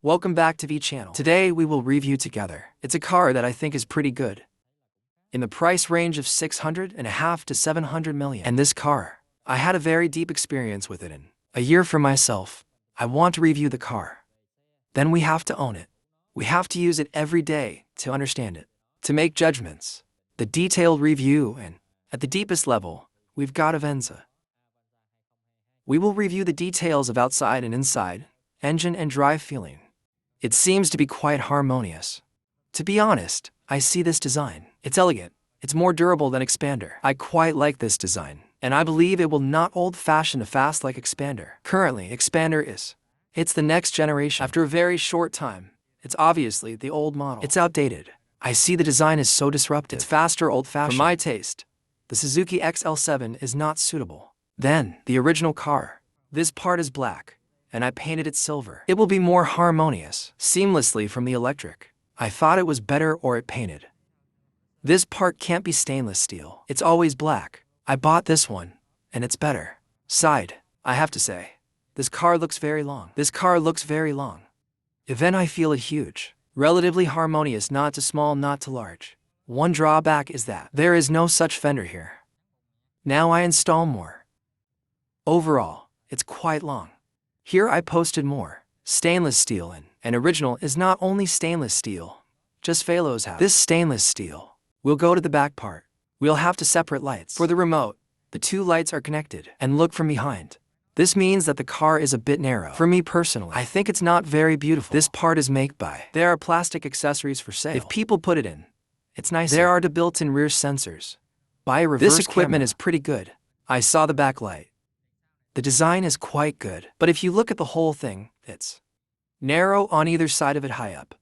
Welcome back to Vchannel. Today we will review together. It's a car that I think is pretty good, in the price range of $600,000 to $700 million. And this car, I had a very deep experience with it in a year for myself. I want to review the car. Then we have to own it. We have to use it every day to understand it, to make judgments. The detailed review, and at the deepest level, we've got Avanza. We will review the details of outside and inside, engine and drive feeling. It seems to be quite harmonious. To be honest, I see this design. It's elegant. It's more durable than Expander. I quite like this design, and I believe it will not old-fashioned fast like Expander. Currently, Expander is. It's the next generation. After a very short time, it's obviously the old model. It's outdated. I see the design is so disruptive. It's faster, old-fashioned. For my taste, the Suzuki XL7 is not suitable. Then, the original car. This part is black, and I painted it silver. It will be more harmonious, seamlessly from the electric. I thought it was better or it painted. This part can't be stainless steel. It's always black. I bought this one, and it's better. Side, I have to say, this car looks very long. This car looks very long. Even I feel it huge. Relatively harmonious, not too small, not too large. One drawback is that there is no such fender here. Now I install more. Overall, it's quite long. Here I posted more. Stainless steel and original is not only stainless steel, just Phalos have. This stainless steel will go to the back part. We'll have to separate lights. For the remote, the two lights are connected and look from behind. This means that the car is a bit narrow. For me personally, I think it's not very beautiful. This part is made by. There are plastic accessories for sale. If people put it in, it's nicer. There are the built-in rear sensors. Buy a reverse This equipment camera. Is pretty good. I saw the backlight. The design is quite good, but if you look at the whole thing, it's narrow on either side of it high up.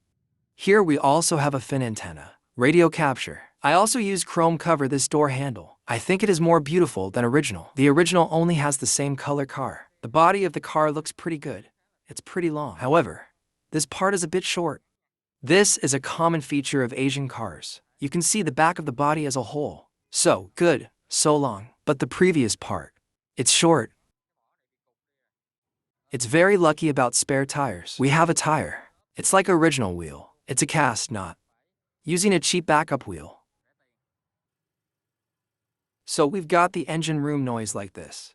Here we also have a fin antenna, radio capture. I also used chrome cover this door handle. I think it is more beautiful than original. The original only has the same color car. The body of the car looks pretty good. It's pretty long. However, this part is a bit short. This is a common feature of Asian cars. You can see the back of the body as a whole. So good, so long. But the previous part, it's short. It's very lucky about spare tires. We have a tire. It's like original wheel. It's a cast, not using a cheap backup wheel. So we've got the engine room noise like this.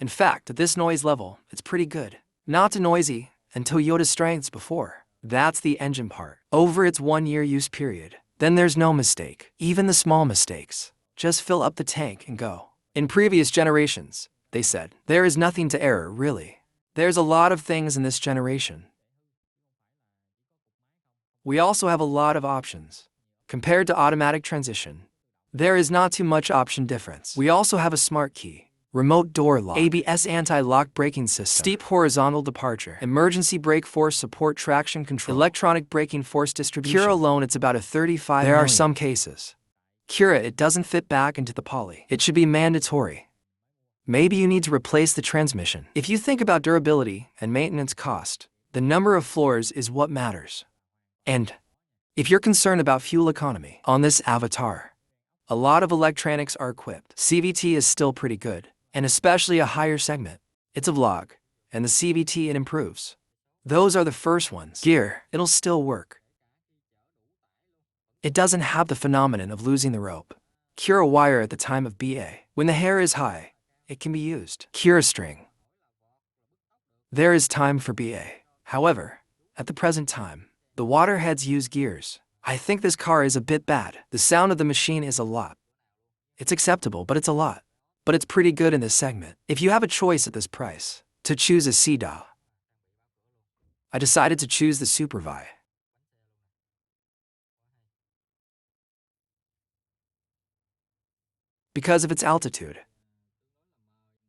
In fact, at this noise level, it's pretty good. Not too noisy, and Toyota's strengths before. That's the engine part. Over its 1-year use period, then there's no mistake. Even the small mistakes. Just fill up the tank and go. In previous generations, they said, there is nothing to error, really. There's a lot of things in this generation. We also have a lot of options. Compared to automatic transmission, there is not too much option difference. We also have a smart key, remote door lock, ABS anti-lock braking system, steep horizontal departure, emergency brake force support, traction control, electronic braking force distribution. Cura alone, it's about a 35 million. There are some cases. Cura, it doesn't fit back into the poly. It should be mandatory. Maybe you need to replace the transmission. If you think about durability and maintenance cost, the number of floors is what matters. And if you're concerned about fuel economy, on this Avatar, a lot of electronics are equipped. CVT is still pretty good, and especially a higher segment. It's a vlog, and the CVT it improves. Those are the first ones. Gear, it'll still work. It doesn't have the phenomenon of losing the rope. Cura wire at the time of BA. When the hair is high, it can be used. Cura string. There is time for BA. However, at the present time, the waterheads use gears. I think this car is a bit bad. The sound of the machine is a lot. It's acceptable, but it's a lot. But it's pretty good in this segment. If you have a choice at this price, to choose a Seda, I decided to choose the Super Vi. Because of its altitude.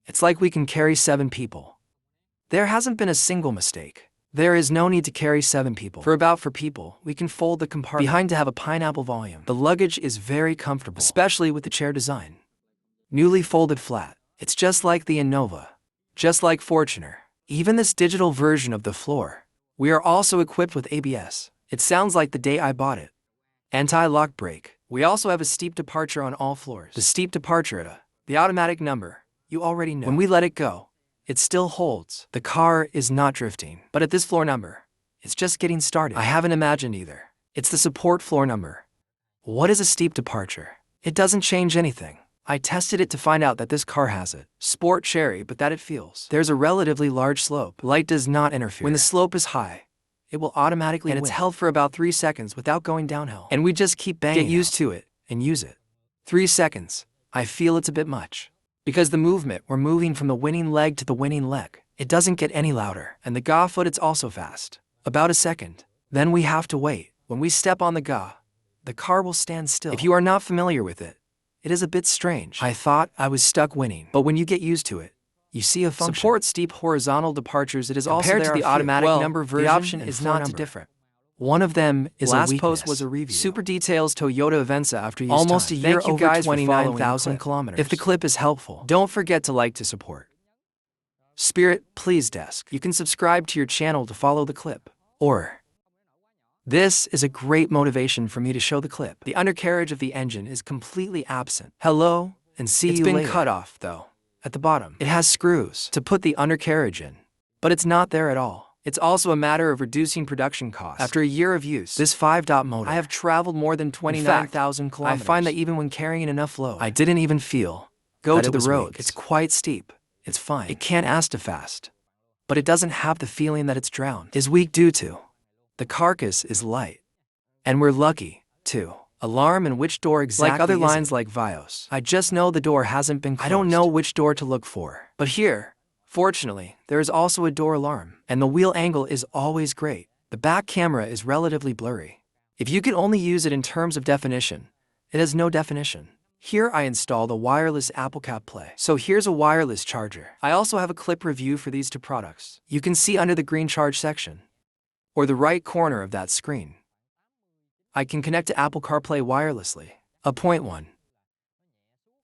It's like we can carry 7 people. There hasn't been a single mistake. There is no need to carry 7 people. For about 4 people, we can fold the compartment behind to have a pineapple volume. The luggage is very comfortable, especially with the chair design. Newly folded flat. It's just like the Innova. Just like Fortuner. Even this digital version of the floor. We are also equipped with ABS. It sounds like the day I bought it. Anti-lock brake. We also have a steep departure on all floors. The steep departure, the automatic number. You already know. When we let it go, it still holds. The car is not drifting. But at this floor number, It's just getting started. I haven't imagined either. It's the support floor number. What is a steep departure? It doesn't change anything. I tested it to find out that this car has it. Sport cherry, but that it feels. There's a relatively large slope. Light does not interfere. When the slope is high, it will automatically and it's held for about 3 seconds without going downhill. And we just keep banging. Get used to it and use it. 3 seconds. I feel it's a bit much. Because the movement, we're moving from the winning leg to the winning leg. It doesn't get any louder. And the ga foot, it's also fast. About a second. Then we have to wait. When we step on the ga, the car will stand still. If you are not familiar with it, it is a bit strange. I thought I was stuck winning. But when you get used to it, you see a function. Support steep horizontal departures. It is also there to the automatic number version. The option is not different. One of them is a weakness. Last post was a review. Super details Toyota Avanza after use almost time. A year. Thank you guys over 29,000 kilometers. If the clip is helpful, don't forget to like to support. Spirit, please desk. You can subscribe to your channel to follow the clip. Or this is a great motivation for me to show the clip. The undercarriage of the engine is completely absent. Hello, and see you later. It's been cut off, though. At the bottom, it has screws to put the undercarriage in, but it's not there at all. It's also a matter of reducing production costs. After a year of use, this 5-dot motor, I have traveled more than 29,000 kilometers. I find that even when carrying enough load, I didn't even feel. Go to the road. It's quite steep. It's fine. It can't ask to fast, but it doesn't have the feeling that it's drowned. Is weak due to the carcass is light, and we're lucky too. Alarm and which door exactly? Like other lines like Vios. I just know the door hasn't been closed. I don't know which door to look for. But here, fortunately, there is also a door alarm, and the wheel angle is always great. The back camera is relatively blurry. If you could only use it in terms of definition, it has no definition. Here I installed a wireless Apple CarPlay. So here's a wireless charger. I also have a clip review for these two products. You can see under the green charge section, or the right corner of that screen. I can connect to Apple CarPlay wirelessly. A point one.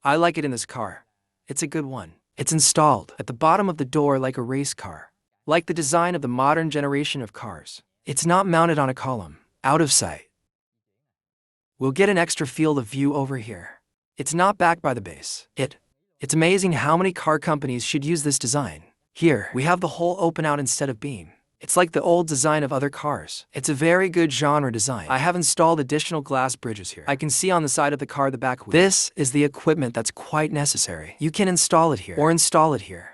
I like it in this car. It's a good one. It's installed at the bottom of the door like a race car. Like the design of the modern generation of cars. It's not mounted on a column, out of sight. We'll get an extra field of view over here. It's not backed by the base. It's amazing how many car companies should use this design. Here, we have the whole open out instead of beam. It's like the old design of other cars. It's a very good genre design. I have installed additional glass bridges here. I can see on the side of the car the back wheel. This is the equipment that's quite necessary. You can install it here or install it here.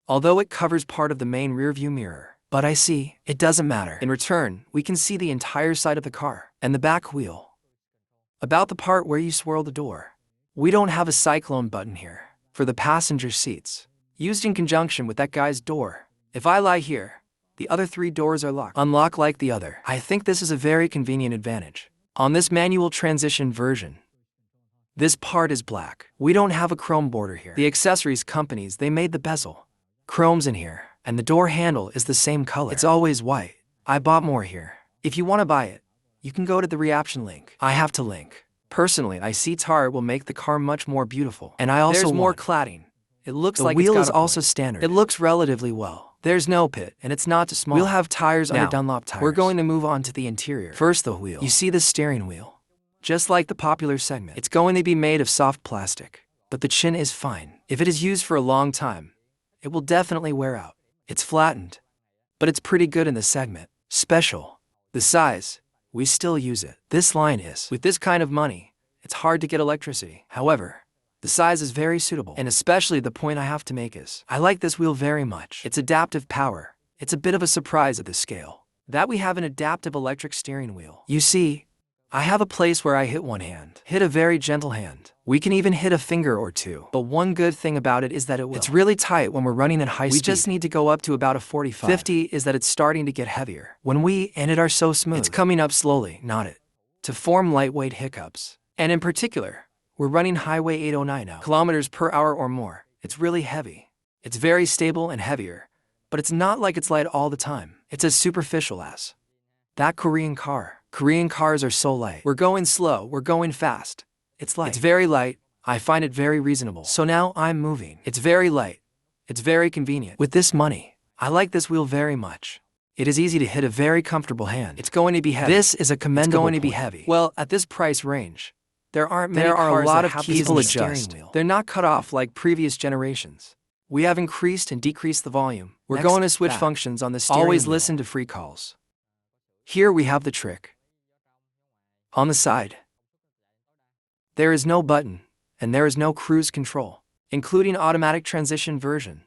Although it covers part of the main rear view mirror. But I see, it doesn't matter. In return, we can see the entire side of the car and the back wheel. About the part where you swirl the door. We don't have a cyclone button here for the passenger seats. Used in conjunction with that guy's door. If I lie here, the other 3 doors are locked. Unlock like the other. I think this is a very convenient advantage. On this manual transition version, this part is black. We don't have a chrome border here. The accessories companies, they made the bezel. Chrome's in here, and the door handle is the same color. It's always white. I bought more here. If you want to buy it, you can go to the reaction link. I have to link. Personally, I see tar will make the car much more beautiful. And I also There's more cladding. It looks like the wheel is also standard. It looks relatively well. There's no pit, and it's not too small. We'll have tires under Dunlop tires. We're going to move on to the interior. First, the wheel. You see the steering wheel. Just like the popular segment. It's going to be made of soft plastic, but the chin is fine. If it is used for a long time, it will definitely wear out. It's flattened, but it's pretty good in the segment. Special. The size, we still use it. This line is, with this kind of money, it's hard to get electricity. However, the size is very suitable, and especially the point I have to make is, I like this wheel very much. It's adaptive power. It's a bit of a surprise at this scale, that we have an adaptive electric steering wheel. You see, I have a place where I hit one hand. Hit a very gentle hand. We can even hit a finger or two. But one good thing about it is that it's really tight when we're running at high speed. We just need to go up to about a 45. 50 is that it's starting to get heavier. When we and it are so smooth, it's coming up slowly, not it, to form lightweight hiccups. And in particular, we're running highway 809 now, kilometers per hour or more. It's really heavy. It's very stable and heavier, but it's not like it's light all the time. It's as superficial as that Korean car. Korean cars are so light. We're going slow, we're going fast. It's light. It's very light. I find it very reasonable. So now I'm moving. It's very light. It's very convenient. With this money, I like this wheel very much. It is easy to hit a very comfortable hand. It's going to be heavy. This is a commendable It's going to be heavy. Well, at this price range, there aren't many cars a lot of keys in the steering wheel. They're not cut off like previous generations. We have increased and decreased the volume. We're going to switch functions on the steering wheel. Always listen to free calls. Here we have the trick. On the side, there is no button, and there is no cruise control, including automatic transition version.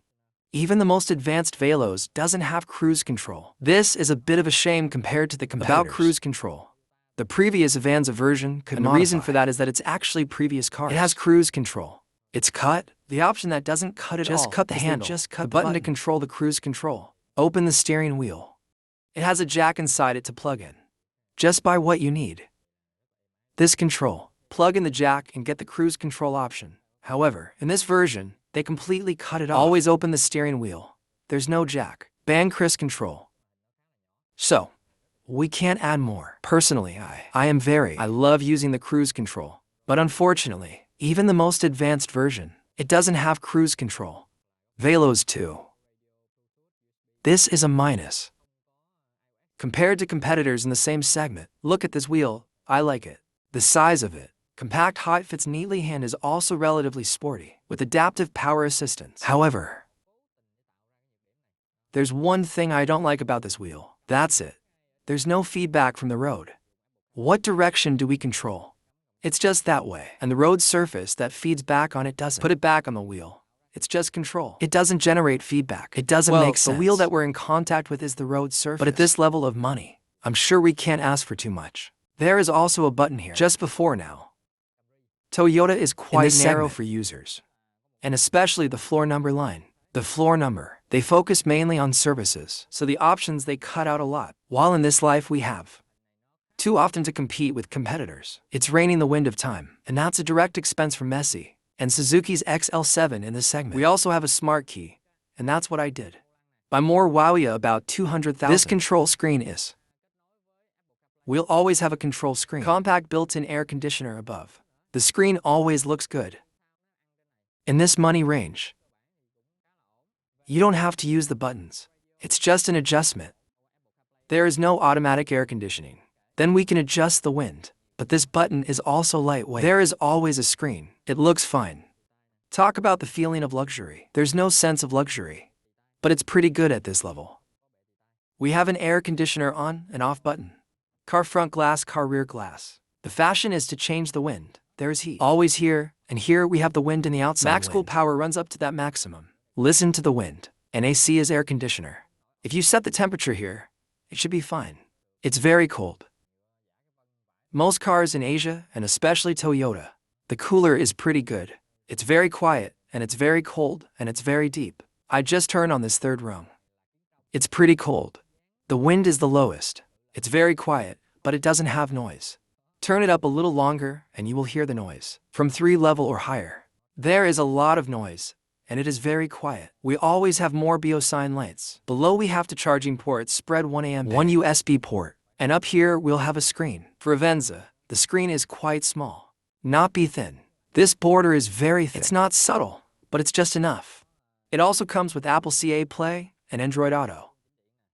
Even the most advanced Velos doesn't have cruise control. This is a bit of a shame compared to the competitors. About cruise control, the previous Avanza version could modify. The reason for that is that it's actually previous cars. It has cruise control. It's cut. The option that doesn't cut at all. Just cut the handle. Just cut the button to control the cruise control. Open the steering wheel. It has a jack inside it to plug in. Just buy what you need. This control. Plug in the jack and get the cruise control option. However, in this version, they completely cut it off. Always open the steering wheel. There's no jack. Ban cruise control. So, we can't add more. Personally, I love using the cruise control. But unfortunately, even the most advanced version, it doesn't have cruise control. Velos too. This is a minus. Compared to competitors in the same segment, look at this wheel, I like it. The size of it. Compact height fits neatly and is also relatively sporty, with adaptive power assistance. However, there's one thing I don't like about this wheel. That's it. There's no feedback from the road. What direction do we control? It's just that way. And the road surface that feeds back on it doesn't. Put it back on the wheel. It's just control. It doesn't generate feedback. It doesn't make sense. The wheel that we're in contact with is the road surface. But at this level of money, I'm sure we can't ask for too much. There is also a button here. Just before now. Toyota is quite narrow for users, and especially the floor number line. The floor number, they focus mainly on services, so the options they cut out a lot. While in this life we have too often to compete with competitors. It's raining the wind of time, and that's a direct expense for Messi and Suzuki's XL7 in this segment. We also have a smart key, and that's what I did. Buy more Wowia about 200,000. This control screen is. We'll always have a control screen. Compact built-in air conditioner above. The screen always looks good. In this money range, you don't have to use the buttons. It's just an adjustment. There is no automatic air conditioning. Then we can adjust the wind. But this button is also lightweight. There is always a screen. It looks fine. Talk about the feeling of luxury. There's no sense of luxury, but it's pretty good at this level. We have an air conditioner on and off button. Car front glass, car rear glass. The fashion is to change the wind. There's heat. Always here, and here we have the wind in the outside. Max cool power runs up to that maximum. Listen to the wind. And AC is air conditioner. If you set the temperature here, it should be fine. It's very cold. Most cars in Asia, and especially Toyota, the cooler is pretty good. It's very quiet, and it's very cold, and it's very deep. I just turned on this third rung. It's pretty cold. The wind is the lowest. It's very quiet, but it doesn't have noise. Turn it up a little longer, and you will hear the noise. From 3 level or higher, there is a lot of noise, and it is very quiet. We always have more biosine lights. Below we have the charging ports spread 1 amp, 1 USB port, and up here we'll have a screen. For Avanza, the screen is quite small. Not be thin. This border is very thin. It's not subtle, but it's just enough. It also comes with Apple CarPlay and Android Auto.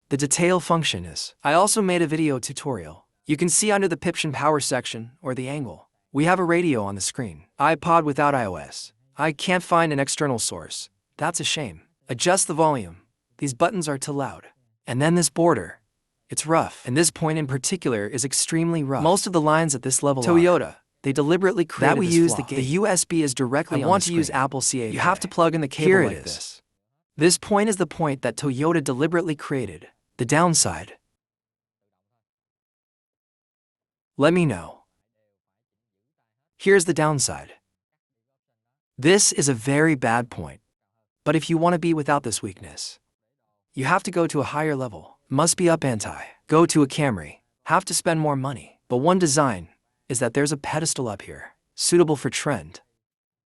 The detail function is. I also made a video tutorial. You can see under the Vchannel power section or the angle. We have a radio on the screen. iPod without iOS. I can't find an external source. That's a shame. Adjust the volume. These buttons are too loud. And then this border. It's rough. And this point in particular is extremely rough. Most of the lines at this level Toyota. They deliberately created that we use the gate. The USB is directly on the screen. I want to use Apple CarPlay. You have to plug in the cable here like this. This point is the point that Toyota deliberately created. The downside. Let me know. Here's the downside. This is a very bad point. But if you want to be without this weakness, you have to go to a higher level. Must be up anti. Go to a Camry. Have to spend more money. But one design is that there's a pedestal up here, suitable for trend.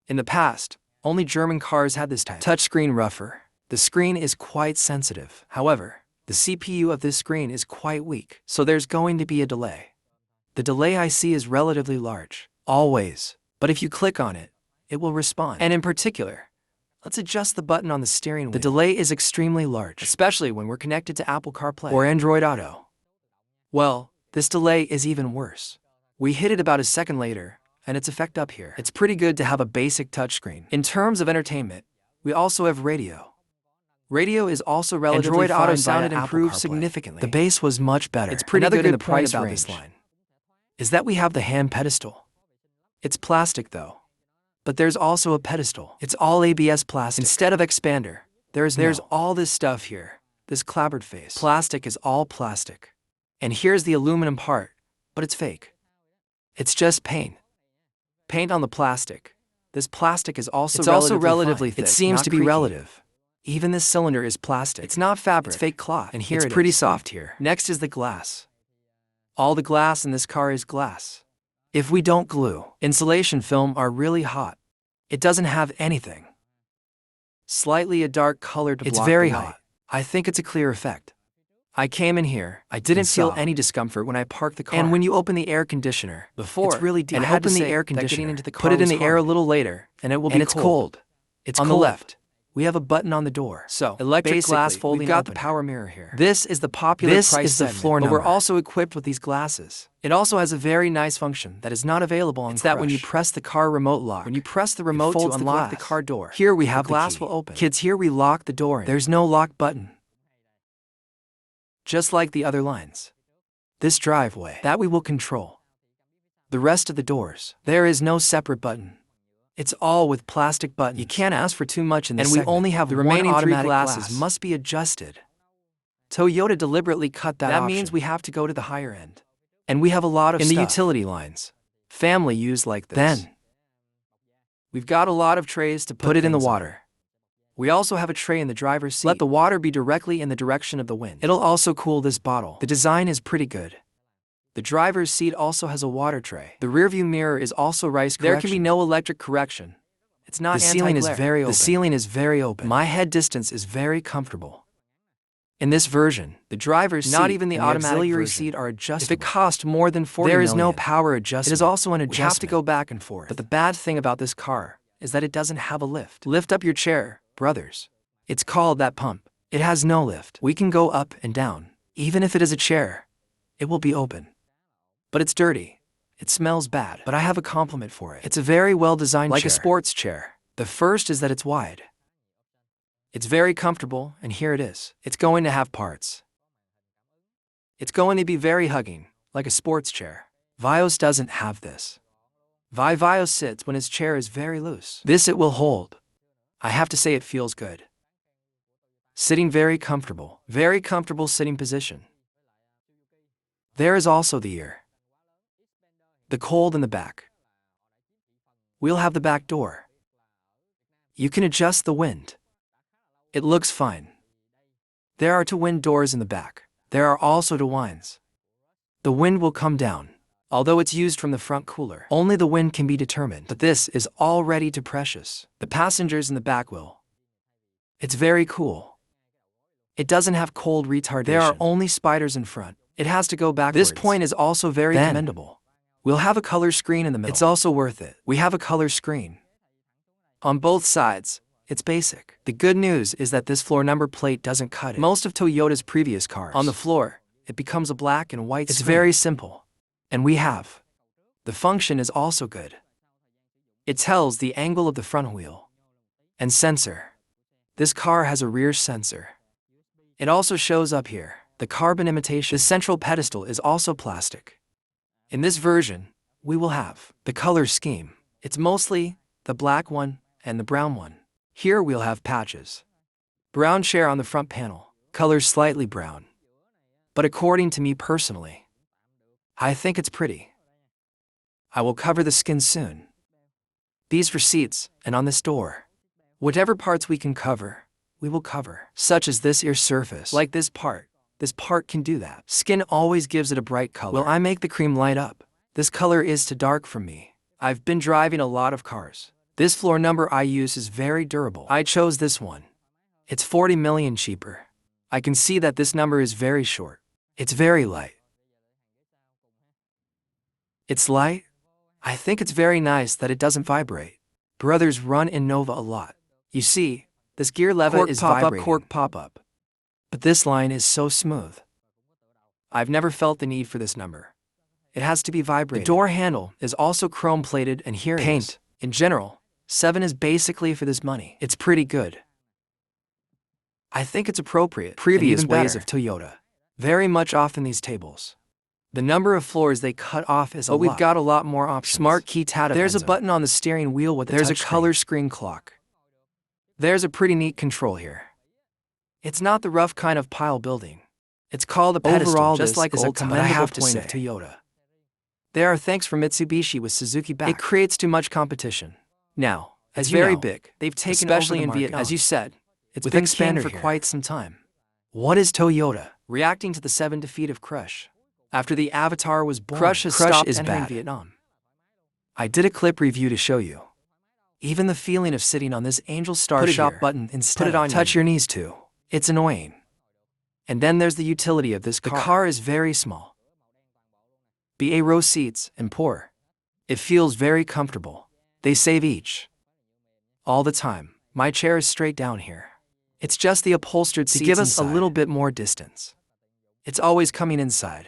In the past, only German cars had this type. Touchscreen rougher. The screen is quite sensitive. However, the CPU of this screen is quite weak, so there's going to be a delay. The delay I see is relatively large, always, but if you click on it, it will respond. And in particular, let's adjust the button on the steering wheel. The delay is extremely large, especially when we're connected to Apple CarPlay or Android Auto. Well, this delay is even worse. We hit it about a second later, and it's effect up here. It's pretty good to have a basic touchscreen. In terms of entertainment, we also have radio. Radio is also relatively Android Auto fine sounded via improved Apple CarPlay. significantly. The bass was much better. It's pretty Another good in good the point price about range. this line is that we have the hand pedestal. It's plastic though, but there's also a pedestal. It's all ABS plastic. Instead of expander, there's all this stuff here, this clapboard face. Plastic is all plastic. And here's the aluminum part, but it's fake. It's just paint. Paint on the plastic. This plastic is also relatively thick. It seems to be relative. Even this cylinder is plastic. It's not fabric. It's fake cloth. And here it's pretty soft here. Next is the glass. All the glass in this car is glass. If we don't glue, insulation film are really hot. It doesn't have anything. Slightly a dark color to block the light. It's very hot. I think it's a clear effect. I came in here, I didn't feel any discomfort when I parked the car. And when you open the air conditioner, it's really deep. And open the air conditioner, into the car, put it in the air a little later, and it will be cold. It's on the left. We have a button on the door. So, electric glass folding. We've got the power mirror here. This is the popular price segment. This is the floor number. But we're also equipped with these glasses. It also has a very nice function that is not available on Crush. It's that when you press the car remote lock, when you press the remote to unlock the car door, here we have the glass will open. Kids, here we lock the door in. There's no lock button. Just like the other lines. This driveway, that we will control. The rest of the doors, there is no separate button. It's all with plastic buttons. You can't ask for too much in this segment. And we only have the remaining automatic glasses must be adjusted. Toyota deliberately cut that option. That means we have to go to the higher end. And we have a lot of stuff in the utility lines. Family use like this. Then, we've got a lot of trays to put it in the water. We also have a tray in the driver's seat. Let the water be directly in the direction of the wind. It'll also cool this bottle. The design is pretty good. The driver's seat also has a water tray. The rearview mirror is also rice correction. There can be no electric correction. It's not anti-glare. The ceiling is very open. The ceiling is very open. My head distance is very comfortable. In this version, the driver's seat, not even the automatic auxiliary seat are adjustable. If it cost more than $40 million, there is no power adjustment. It is also an adjustment. We have to go back and forth. But the bad thing about this car is that it doesn't have a lift. Lift up your chair, brothers. It's called that pump. It has no lift. We can go up and down. Even if it is a chair, it will be open. But it's dirty. It smells bad. But I have a compliment for it. It's a very well-designed chair. Like a sports chair. The first is that it's wide. It's very comfortable, and here it is. It's going to have parts. It's going to be very hugging, like a sports chair. Vios doesn't have this. Vios sits when his chair is very loose. This it will hold. I have to say it feels good. Sitting very comfortable sitting position. There is also the ear. The cold in the back. We'll have the back door. You can adjust the wind. It looks fine. There are two wind doors in the back. There are also two winds. The wind will come down. Although it's used from the front cooler, only the wind can be determined. But this is already too precious. The passengers in the back will. It's very cool. It doesn't have cold retardation. There are only spiders in front. It has to go backwards. This point is also very commendable. We'll have a color screen in the middle. It's also worth it. We have a color screen. On both sides, it's basic. The good news is that this floor number plate doesn't cut it. Most of Toyota's previous cars, on the floor, it becomes a black and white screen. It's very simple. And we have. The function is also good. It tells the angle of the front wheel. And sensor. This car has a rear sensor. It also shows up here. The carbon imitation. The central pedestal is also plastic. In this version, we will have the color scheme. It's mostly the black one and the brown one. Here we'll have patches. Brown share on the front panel, color slightly brown. But according to me personally, I think it's pretty. I will cover the skin soon. These for seats and on this door. Whatever parts we can cover, we will cover. Such as this ear surface, like this part. This part can do that. Skin always gives it a bright color. Will I make the cream light up? This color is too dark for me. I've been driving a lot of cars. This floor number I use is very durable. I chose this one. It's 40 million cheaper. I can see that this number is very short. It's very light. It's light? I think it's very nice that it doesn't vibrate. Brothers run in Nova a lot. You see, this gear lever is vibrating. Cork pop-up. But this line is so smooth. I've never felt the need for this number. It has to be vibrating. The door handle is also chrome-plated and here paint. In general, 7 is basically for this money. It's pretty good. I think it's appropriate. Previous ways of Toyota. Very much off in these tables. The number of floors they cut off is a lot. But we've got a lot more options. Smart key tab. There's a button on the steering wheel with a color screen clock. There's a pretty neat control here. It's not the rough kind of pile building. It's called a pedestal, overall, just like old time, but I have to say, of Toyota. There are thanks for Mitsubishi with Suzuki back. It creates too much competition. Now, as you know, big. They've taken especially over the in Vietnam. As you said, it's been expanded for quite some time. What is Toyota? Reacting to the 7 defeat of Crush. After the Avatar was born, Crush has stopped entering Vietnam. I did a clip review to show you. Even the feeling of sitting on this Angel Star Shop button instead of touch your knees too. It's annoying. And then there's the utility of this car. The car is very small. BA row seats and poor. It feels very comfortable. They save each. All the time. My chair is straight down here. It's just the upholstered seats to give us a little bit more distance. It's always coming inside.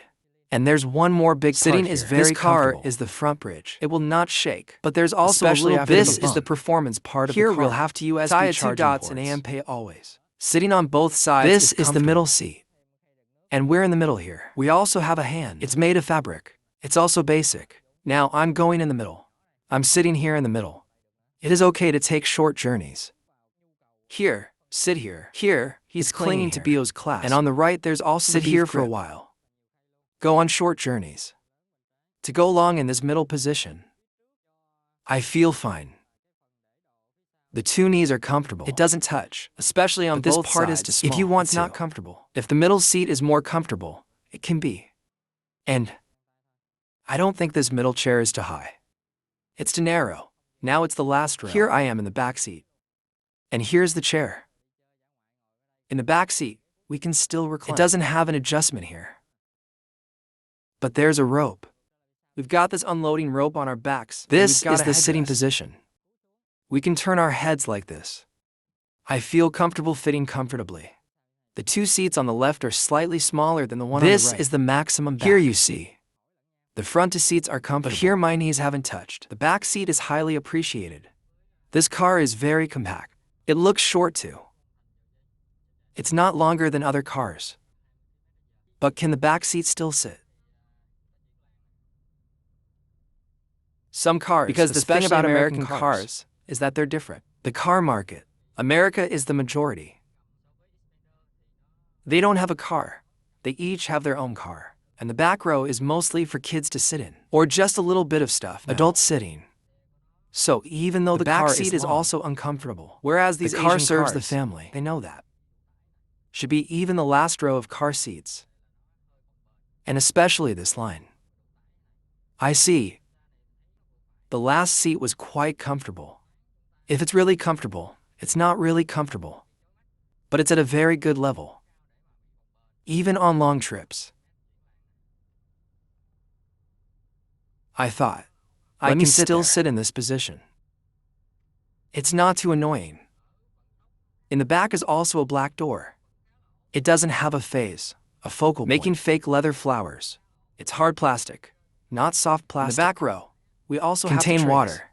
And there's one more big part sitting is very comfortable. This car is the front bridge. It will not shake. But there's also especially a little bit this is the performance part here of the car. Here we'll have to USB charging 2 dots and AM pay always. Sitting on both sides this is the middle seat. And we're in the middle here. We also have a hand. It's made of fabric. It's also basic. Now I'm going in the middle. I'm sitting here in the middle. It is okay to take short journeys. Here, sit here. Here, he's clinging to Bio's clasp. And on the right there's also sit here for a while. Go on short journeys. To go long in this middle position. I feel fine. The 2 knees are comfortable. It doesn't touch, especially on both sides. This part is too small. If you want not comfortable. If the middle seat is more comfortable, it can be. And I don't think this middle chair is too high. It's too narrow. Now it's the last row. Here I am in the back seat. And here's the chair. In the back seat, we can still recline. It doesn't have an adjustment here. But there's a rope. We've got this unloading rope on our backs. This is the sitting position. We can turn our heads like this. I feel comfortable fitting comfortably. The 2 seats on the left are slightly smaller than the one on the right. This is the maximum back. Here you see. The front 2 seats are comfortable. But here my knees haven't touched. The back seat is highly appreciated. This car is very compact. It looks short too. It's not longer than other cars. But can the back seat still sit? Some cars, because the thing about American cars is that they're different. The car market, America is the majority. They don't have a car. They each have their own car. And the back row is mostly for kids to sit in. Or just a little bit of stuff, adults sitting. So even though the back seat is also uncomfortable, whereas these car serves the family, they know that. Should be even the last row of car seats. And especially this line. I see. The last seat was quite comfortable. If it's really comfortable, it's not really comfortable. But it's at a very good level. Even on long trips. I thought, I can still sit in this position. It's not too annoying. In the back is also a black door. It doesn't have a phase, a focal point. Making fake leather flowers. It's hard plastic, not soft plastic. In the back row, we also contain water.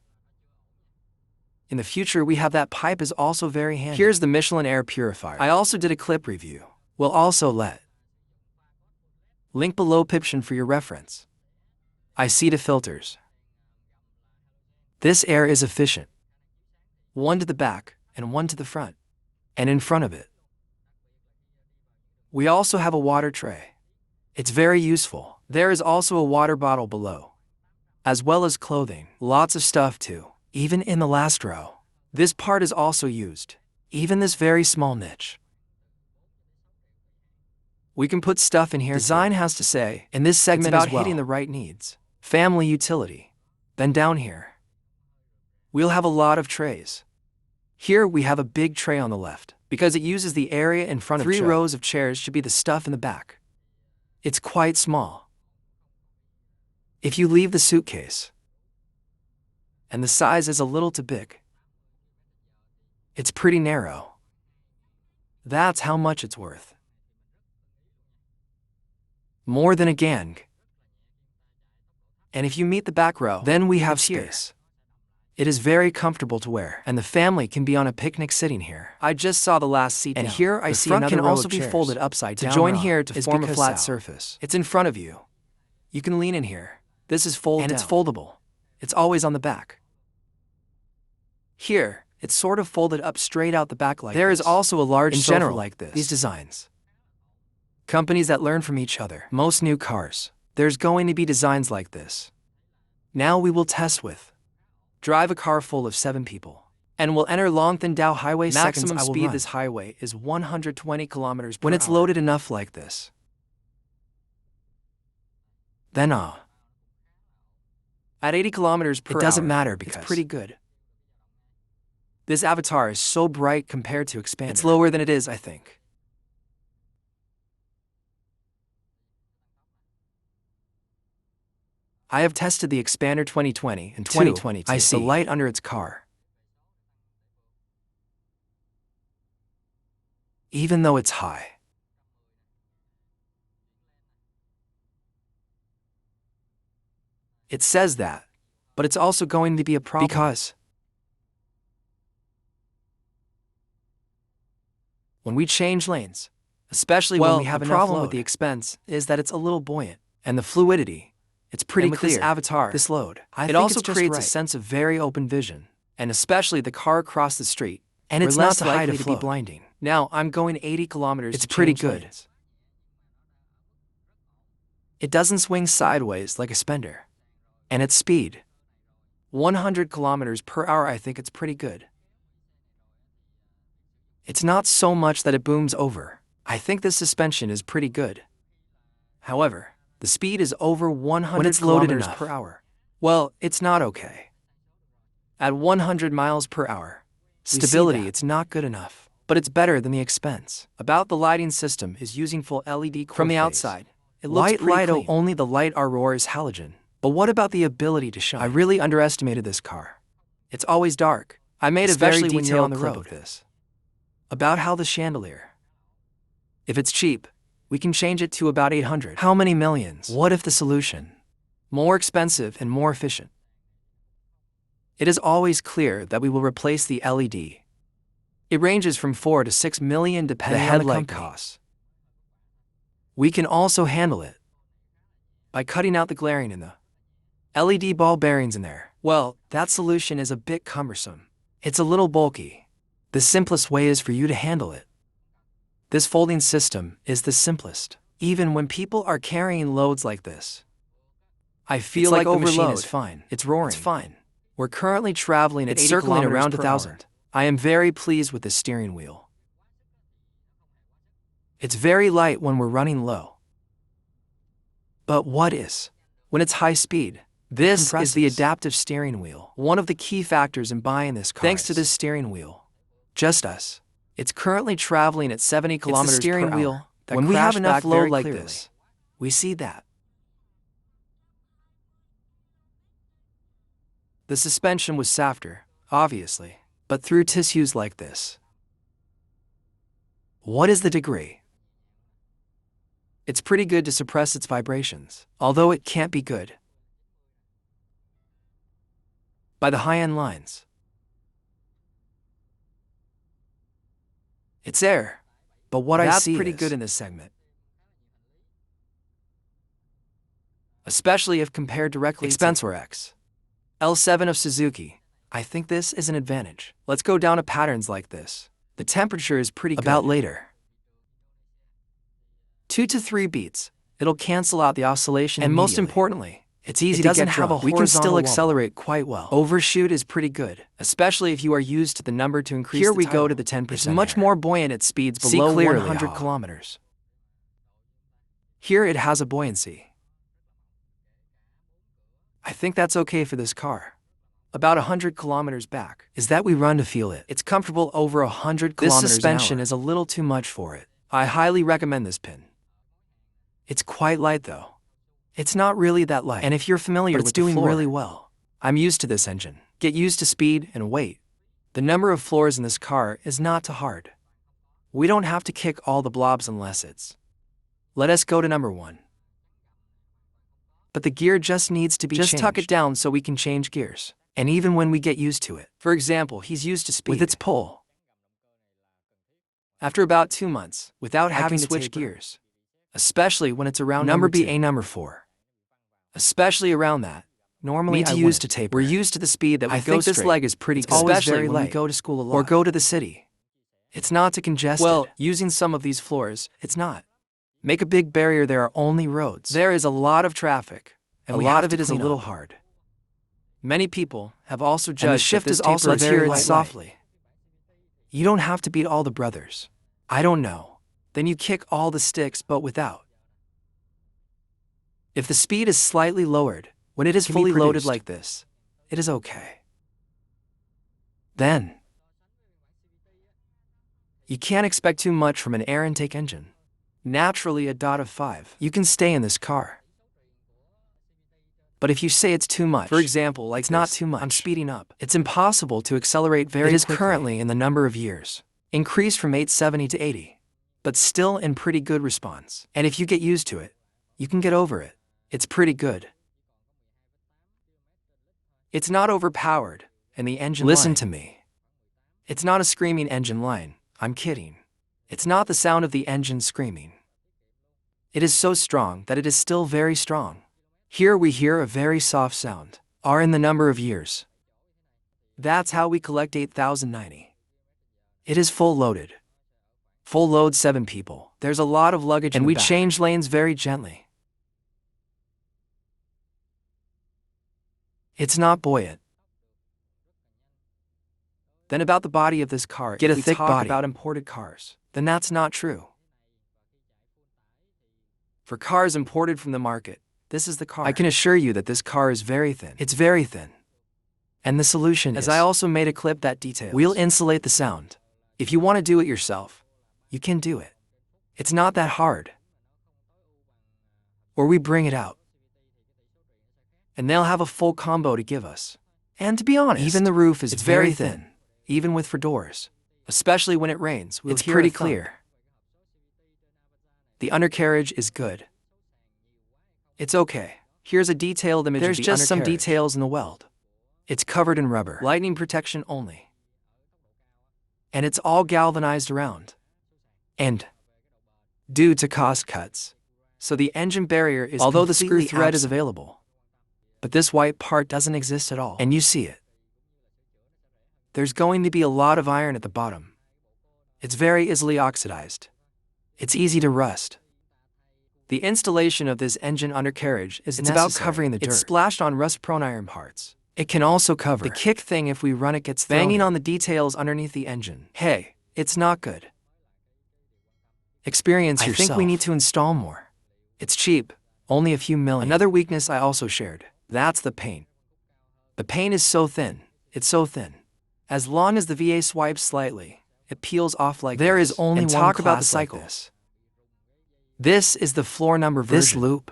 In the future, we have that pipe is also very handy. Here's the Michelin air purifier. I also did a clip review. We'll also link below piption for your reference. I see the filters. This air is efficient. One to the back and one to the front. And in front of it. We also have a water tray. It's very useful. There is also a water bottle below. As well as clothing. Lots of stuff too. Even in the last row. This part is also used. Even this very small niche. We can put stuff in here. Design has to say, in this segment it's about hitting the right needs. Family utility. Then down here. We'll have a lot of trays. Here we have a big tray on the left. Because it uses the area in front of 3 rows of chairs should be the stuff in the back. It's quite small. If you leave the suitcase, and the size is a little too big, it's pretty narrow. That's how much it's worth. More than a gang. And if you meet the back row, then we have space. It is very comfortable to wear, and the family can be on a picnic sitting here. I just saw the last seat And down. here I the see front another can row also of be chairs. folded upside To down. join Rod here to is form a because flat out. surface. It's in front of you. You can lean in here. This is fold And down. it's foldable. It's always on the back. Here, it's sort of folded up straight out the back like There this. is also a large in sofa general like this. These designs. Companies that learn from each other. Most new cars. There's going to be designs like this. Now we will test with. Drive a car full of 7 people. And we'll enter Longthan-Dao Highway. Maximum speed run. this highway is 120 kilometers per When hour. it's loaded enough like this. Then at 80 kilometers per hour, It doesn't matter because it's pretty good. This Avatar is so bright compared to Expander. It's lower than it is, I think. I have tested the Expander 2020 and 2022. I see the light under its car. Even though it's high. It says that, but it's also going to be a problem. Because when we change lanes, especially when we have the enough problem load, with the expense is that it's a little buoyant. And the fluidity, it's pretty And with clear. this Avatar, this load, I it think also it's just creates a right. sense of very open vision. And especially the car across the street. And we're it's not less the height likely of to be float. blinding. Now, I'm going 80 kilometers It's to pretty change good. lanes. It doesn't swing sideways like a Spender. And its speed, 100 kilometers per hour, I think it's pretty good. It's not so much that it booms over. I think this suspension is pretty good. However, the speed is over 100 When it's loaded kilometers enough. per hour. Well, it's not okay. At 100 miles per hour, stability, that. it's not good enough. But it's better than the expense. About the lighting system is using full LED core From the phase. outside, It looks white pretty light, clean. Only the light Aurora is halogen. But what about the ability to shine? I really underestimated this car. It's always dark. I made Especially a very when you're on detailed the clip road. of this. About how the chandelier. If it's cheap, we can change it to about 800. How many millions? What if the solution? More expensive and more efficient. It is always clear that we will replace the LED. It ranges from 4 to 6 million depending on the headlight company. Costs. We can also handle it by cutting out the glaring in the LED ball bearings in there. Well, that solution is a bit cumbersome. It's a little bulky. The simplest way is for you to handle it. This folding system is the simplest. Even when people are carrying loads like this, I feel like the machine overload. is fine. It's roaring. It's fine. We're currently traveling at It's 80 circling kilometers around per 1,000. hour. I am very pleased with the steering wheel. It's very light when we're running low. But what is? When it's high speed, this is the adaptive steering wheel. One of the key factors in buying this car. Thanks to this steering wheel. Just us. It's currently traveling at 70 kilometers It's the steering per wheel hour. that When we have crashed enough back load very like clearly. this, we see that. The suspension was softer, obviously, but through tissues like this. What is the degree? It's pretty good to suppress its vibrations, although it can't be good. By the high-end lines. It's air, but what I see That's pretty is good in this segment. Especially if compared directly Expense to X. L7 of Suzuki. I think this is an advantage. Let's go down to patterns like this. The temperature is pretty good. About later. 2 to 3 beats. It'll cancel out the oscillation And most immediately. Importantly, it's easy it to doesn't get have a drunk. We can still horizontal wobble. accelerate quite well. Overshoot is pretty good, especially if you are used to the number to increase. Here we go to the 10%. It's much more buoyant at speeds below 100 kilometers. Here it has a buoyancy. I think that's okay for this car. About 100 kilometers back is that we run to feel it. It's comfortable over 100 kilometers This suspension is a little too much for it. I highly recommend this pin. It's quite light though. It's not really that light. And if you're familiar with it's doing the floor, really well. I'm used to this engine. Get used to speed and weight. The number of floors in this car is not too hard. We don't have to kick all the blobs unless it's. Let us go to number 1. But the gear just needs to be changed. Just tuck it down so we can change gears. And even when we get used to it, for example, he's used to speed with its pull. After about 2 months, without having to switch gears, especially when it's around number 4, especially around that, normally I use to taper. We're used to the speed that we go straight. I think this leg is pretty good, especially when we go to school a lot or go to the city. It's not too congested. Well, using some of these floors, it's not. Make a big barrier, there are only roads. There is a lot of traffic, and a lot of it is a little hard. Many people have also judged the shift is also very light softly. You don't have to beat all the brothers. I don't know. Then you kick all the sticks but without. If the speed is slightly lowered, when it is fully loaded like this, it is okay. Then, you can't expect too much from an air intake engine. Naturally a dot of 5. You can stay in this car. But if you say it's too much, for example, like it's not too much, I'm speeding up, it's impossible to accelerate very quickly. It is currently in the number of years, increased from 870 to 80, but still in pretty good response. And if you get used to it, you can get over it. It's pretty good. It's not overpowered, and the engine Listen to me. It's not a screaming engine line, I'm kidding. It's not the sound of the engine screaming. It is so strong that it is still very strong. Here we hear a very soft sound, R in the number of years. That's how we collect 8,090. It is full loaded. Full load 7 people. There's a lot of luggage and we change lanes very gently. It's not buoyant. Then about the body of this car, get a thick body. About imported cars, then that's not true. For cars imported from the market, this is the car. I can assure you that this car is very thin. It's very thin. And the solution is, I also made a clip that details. We'll insulate the sound. If you want to do it yourself, you can do it. It's not that hard. Or we bring it out. And they'll have a full combo to give us. And to be honest, even the roof is very thin, even with for doors. Especially when it rains, it's pretty clear. The undercarriage is good. It's okay. Here's a detailed image of the undercarriage. There's just some details in the weld. It's covered in rubber. Lightning protection only. And it's all galvanized around. And due to cost cuts, so the engine barrier is although the screw thread is available. But this white part doesn't exist at all. And you see it. There's going to be a lot of iron at the bottom. It's very easily oxidized. It's easy to rust. The installation of this engine undercarriage is about covering the dirt. It's splashed on rust-prone iron parts. It can also cover the kick thing if we run it gets banging on the details underneath the engine. Hey, it's not good. Experience yourself. I think we need to install more. It's cheap, only a few million. Another weakness I also shared, that's the paint. The paint is so thin, it's so thin. As long as the VA swipes slightly, it peels off like this. There is only one talk about the cycle. Like this is the floor number version. This loop,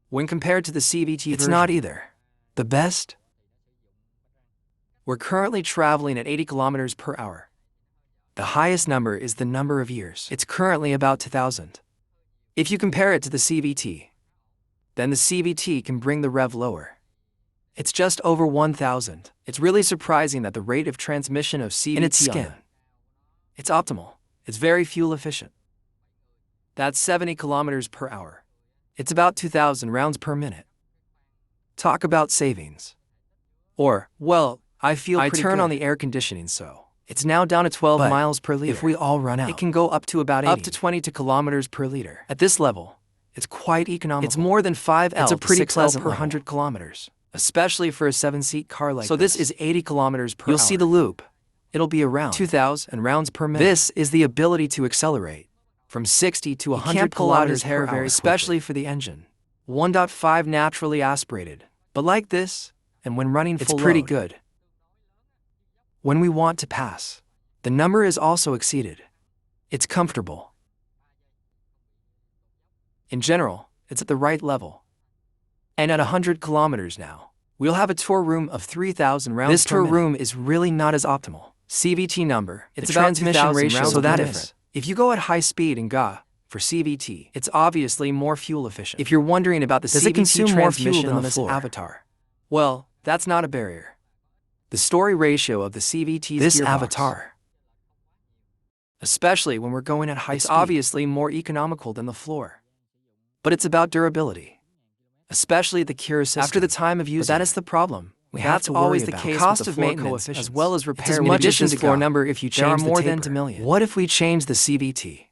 when compared to the CVT version, it's not either the best. We're currently traveling at 80 kilometers per hour. The highest number is the number of years. It's currently about 2,000. If you compare it to the CVT, then the CVT can bring the rev lower. It's just over 1,000. It's really surprising that the rate of transmission of CVT in its skin, it's optimal. It's very fuel efficient. That's 70 kilometers per hour. It's about 2,000 rounds per minute. Talk about savings. Or, well, I feel I turn on the air conditioning so it's now down to 12 miles per liter. If we all run out, it can go up to about 80, up to 22 kilometers per liter. At this level, it's quite economical. It's more than 5L it's a pretty pleasant per 100 kilometers, especially for a 7-seat car like this. So this is 80 kilometers per hour. You'll see the loop. It'll be around 2,000 rounds per minute. This is the ability to accelerate from 60 to 100 kilometers per hour, especially for the engine. 1.5 naturally aspirated, but like this, and when running full it's pretty good. When we want to pass, the number is also exceeded. It's comfortable. In general, it's at the right level. And at 100 kilometers now, we'll have a tour room of 3,000 rounds per minute. This tour room is really not as optimal. CVT number, it's a transmission ratio, so that is. If you go at high speed in GA for CVT, it's obviously more fuel efficient. If you're wondering about the CVT transmission on this Avatar, well, That's not a barrier. The story ratio of the CVT's This gearbox, Avatar, especially when we're going at high speed, obviously more economical than the floor. But it's about durability, especially the cure system. After the time of using, that is the problem. We have to always the case cost with the floor of maintenance as well as repair. As much as the floor number if you change the taper. More than $2 million. What if we change the CVT?